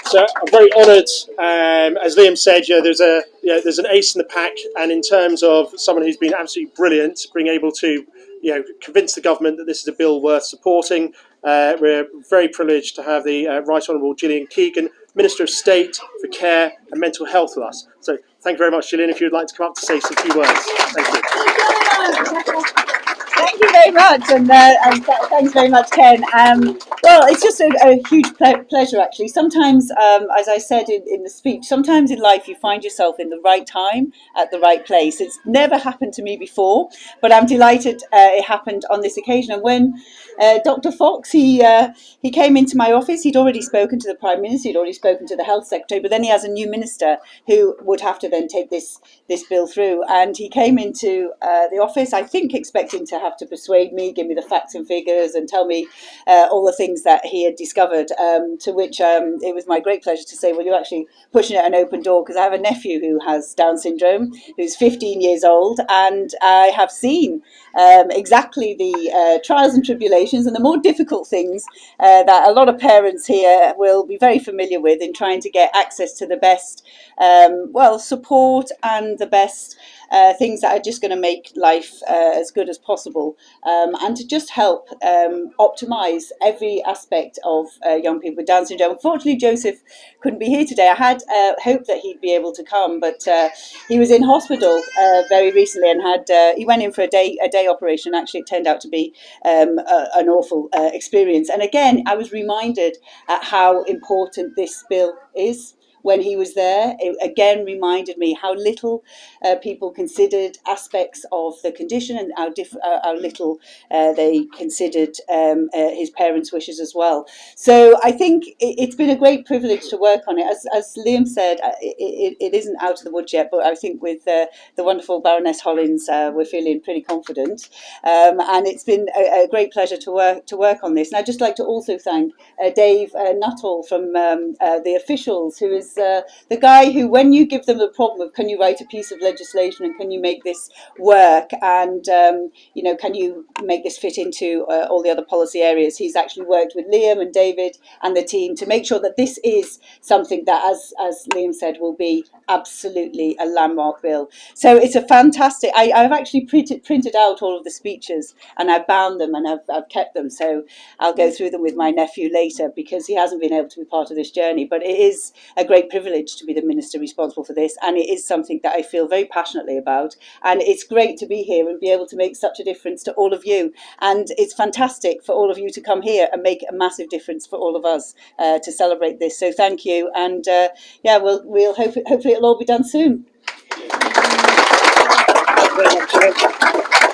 So I'm very honoured. As Liam said, there's an ace in the pack, and in terms of someone who's been absolutely brilliant, being able to convince the government that this is a bill worth supporting. We're very privileged to have the Right Honourable Gillian Keegan, Minister of State for Care and Mental Health, with us. So thank you very much, Gillian. If you'd like to come up to say some few words, thank you. Thank you very much, and thanks very much, Ken. Well, it's just a huge pleasure, actually. Sometimes, as I said in the speech, sometimes in life you find yourself in the right time at the right place. It's never happened to me before, but I'm delighted it happened on this occasion. And when Dr. Fox, he came into my office, he'd already spoken to the Prime Minister, he'd already spoken to the Health Secretary, but then he has a new minister who would have to then take this bill through. And he came into the office, I think expecting to have to persuade me, give me the facts and figures and tell me all the things that he had discovered, to which it was my great pleasure to say, well, you're actually pushing at an open door, because I have a nephew who has Down syndrome, who's 15 years old, and I have seen exactly the trials and tribulations and the more difficult things that a lot of parents here will be very familiar with in trying to get access to the best support and the best things that are just going to make life as good as possible, and to just help optimise every aspect of young people with Down syndrome. Unfortunately, Joseph couldn't be here today. I had hoped that he'd be able to come, but he was in hospital very recently and he went in for a day operation. Actually, it turned out to be an awful experience. And again, I was reminded at how important this bill is. When he was there, it again reminded me how little people considered aspects of the condition, and how little they considered his parents' wishes as well. So I think it's been a great privilege to work on it. As Liam said, it isn't out of the woods yet, but I think with the wonderful Baroness Hollins, we're feeling pretty confident. And it's been a great pleasure to work on this. And I'd just like to also thank Dave Nuttall from the officials, who is the guy who, when you give them the problem of can you write a piece of legislation and can you make this work, and can you make this fit into all the other policy areas, he's actually worked with Liam and David and the team to make sure that this is something that, as Liam said, will be absolutely a landmark bill. So it's a fantastic. I've actually printed out all of the speeches and I've bound them and I've kept them. So I'll go through them with my nephew later, because he hasn't been able to be part of this journey. But it is a great privilege to be the minister responsible for this, and it is something that I feel very passionately about, and it's great to be here and be able to make such a difference to all of you, and it's fantastic for all of you to come here and make a massive difference for all of us to celebrate this. So thank you, and we'll hopefully it'll all be done soon. Thank you very much.